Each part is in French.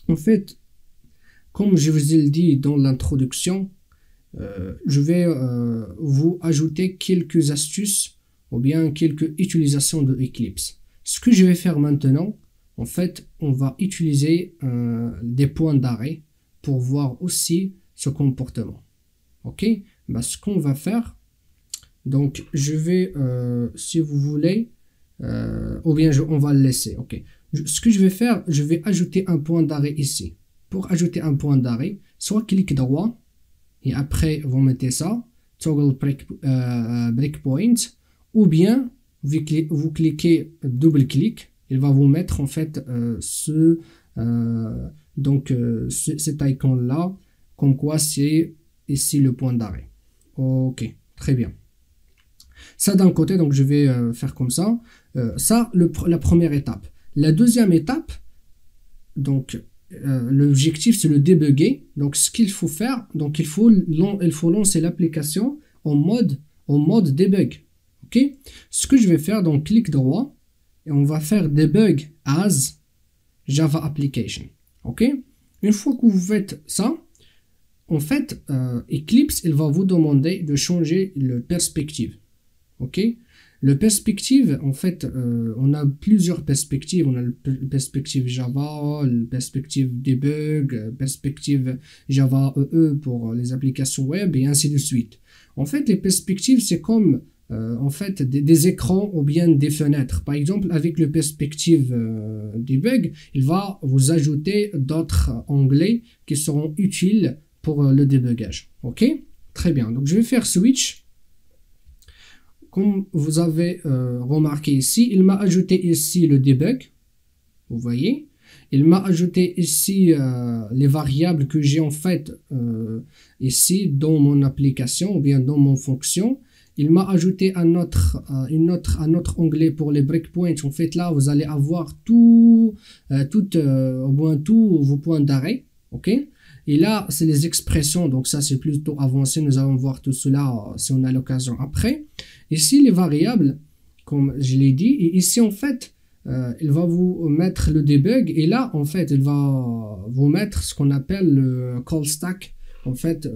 En fait, comme je vous ai dit dans l'introduction, je vais vous ajouter quelques astuces ou bien quelques utilisations de Eclipse. Ce que je vais faire maintenant, en fait, on va utiliser des points d'arrêt pour voir aussi ce comportement. Ok? Bah, ce qu'on va faire, donc je vais, si vous voulez, ou bien on va le laisser. Ok? Ce que je vais faire, je vais ajouter un point d'arrêt ici. Pour ajouter un point d'arrêt, soit clic droit et après vous mettez ça, toggle breakpoint, ou bien vous cliquez double clic, il va vous mettre en fait cet icône là, comme quoi c'est ici le point d'arrêt. Ok, très bien. Ça d'un côté, donc je vais faire comme ça. La première étape. La deuxième étape, donc l'objectif c'est le débugger. Donc ce qu'il faut faire, donc il faut lancer l'application en mode debug. Ok. Ce que je vais faire, donc clic droit et on va faire debug as Java application. Ok. Une fois que vous faites ça, en fait Eclipse il va vous demander de changer le perspective. Ok. Le perspective, en fait, on a plusieurs perspectives. On a le perspective Java, le perspective debug, perspective Java EE pour les applications web et ainsi de suite. En fait, les perspectives, c'est comme en fait des écrans ou bien des fenêtres. Par exemple, avec le perspective debug, il va vous ajouter d'autres onglets qui seront utiles pour le débugage. Ok? Très bien. Donc, je vais faire switch. Comme vous avez remarqué ici, il m'a ajouté ici le debug. Vous voyez, il m'a ajouté ici les variables que j'ai en fait ici dans mon application ou bien dans mon fonction. Il m'a ajouté un autre onglet pour les breakpoints. En fait, là, vous allez avoir au moins tous vos points d'arrêt. Ok. Et là, c'est les expressions, donc ça c'est plutôt avancé, nous allons voir tout cela si on a l'occasion après. Ici, les variables, comme je l'ai dit, et ici en fait, il va vous mettre le debug, et là en fait, il va vous mettre ce qu'on appelle le call stack. En fait,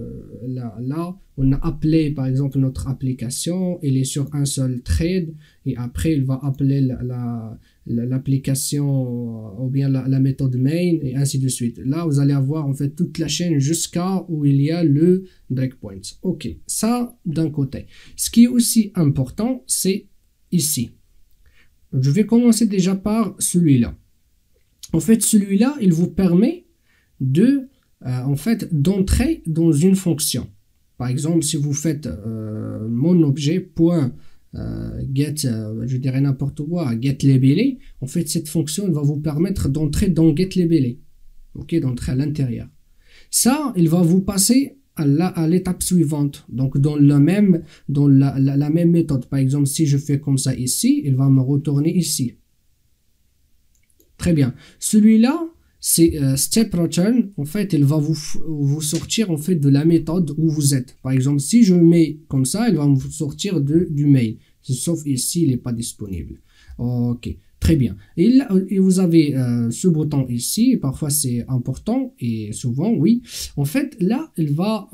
là, on a appelé par exemple notre application, il est sur un seul thread, et après il va appeler l'application ou bien la méthode main et ainsi de suite. Là, vous allez avoir en fait toute la chaîne jusqu'à où il y a le breakpoint. Ok, ça d'un côté. Ce qui est aussi important, c'est ici. Je vais commencer déjà par celui-là. En fait, celui-là, il vous permet de d'entrer dans une fonction. Par exemple, si vous faites mon objet point get, je dirais n'importe quoi, get labelé, en fait cette fonction elle va vous permettre d'entrer dans get labelé, ok, d'entrer à l'intérieur. Ça, il va vous passer à l'étape suivante, donc dans la même méthode. Par exemple, si je fais comme ça ici, il va me retourner ici. Très bien. Celui-là, c'est step return. En fait, il va vous sortir en fait de la méthode où vous êtes. Par exemple, si je mets comme ça, il va vous sortir du mail. Sauf ici, il n'est pas disponible. Ok, très bien. Et là, vous avez ce bouton ici. Parfois, c'est important et souvent, oui. En fait, là, il va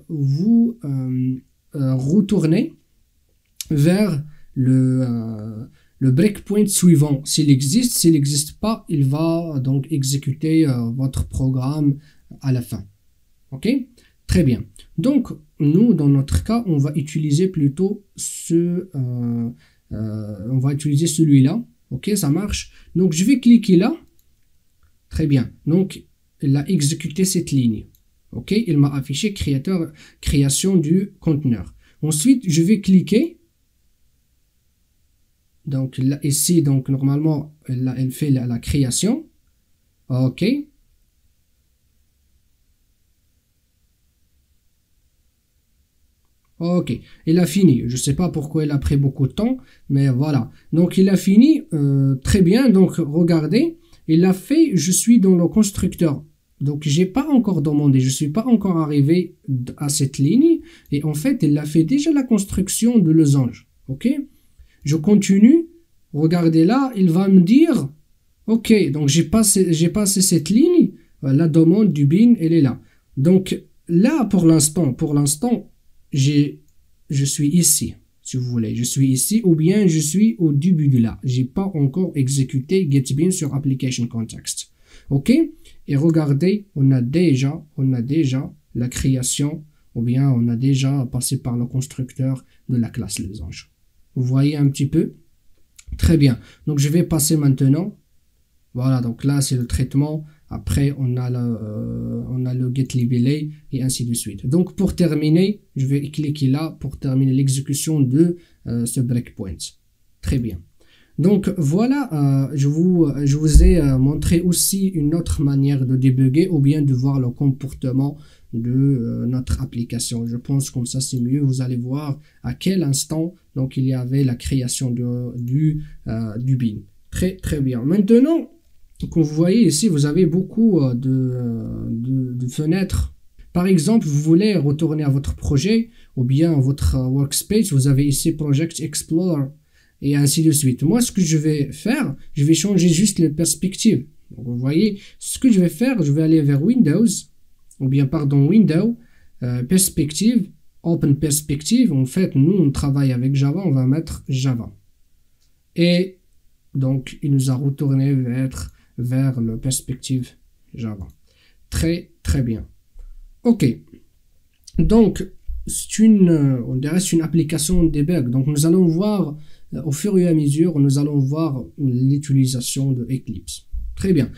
vous retourner vers le breakpoint suivant s'il existe. S'il n'existe pas, il va donc exécuter votre programme à la fin. Ok, très bien. Donc nous dans notre cas on va utiliser plutôt on va utiliser celui-là. Ok, ça marche. Donc je vais cliquer là. Très bien. Donc il a exécuté cette ligne. Ok, il m'a affiché création du conteneur. Ensuite je vais cliquer. Donc là, ici, donc normalement, elle fait la création. Ok. Ok. Il a fini. Je ne sais pas pourquoi il a pris beaucoup de temps, mais voilà. Donc il a fini. Très bien. Donc regardez, il a fait. Je suis dans le constructeur. Donc j'ai pas encore demandé. Je suis pas encore arrivé à cette ligne. Et en fait, il a fait déjà la construction de losange. Ok. Je continue. Regardez là, il va me dire Ok, donc j'ai passé cette ligne, la demande du bin, elle est là. Donc là, pour l'instant, je suis ici, si vous voulez. Je suis ici, ou bien je suis au début de là. J'ai pas encore exécuté getBin sur application context. Ok? Et regardez, on a déjà la création, ou bien on a déjà passé par le constructeur de la classe les anges. Vous voyez un petit peu? Très bien. Donc je vais passer maintenant. Voilà, donc là c'est le traitement. Après on a le getLabelé et ainsi de suite. Donc pour terminer, je vais cliquer là pour terminer l'exécution de ce breakpoint. Très bien. Donc voilà, je vous ai montré aussi une autre manière de débugger ou bien de voir le comportement de notre application. Je pense comme ça c'est mieux. Vous allez voir à quel instant donc il y avait la création du bin. Très très bien. Maintenant, comme vous voyez ici, vous avez beaucoup de fenêtres. Par exemple, vous voulez retourner à votre projet ou bien à votre workspace. Vous avez ici Project Explorer et ainsi de suite. Moi, ce que je vais faire, je vais changer juste les perspectives. Donc, vous voyez, ce que je vais faire, je vais aller vers Windows, ou bien, pardon, Window, Perspective, Open Perspective. En fait, nous, on travaille avec Java, on va mettre Java. Et donc, il nous a retourné vers le perspective Java. Très, très bien. Ok. Donc, on dirait c'est une application debug. Donc, nous allons voir au fur et à mesure, nous allons voir l'utilisation de Eclipse. Très bien.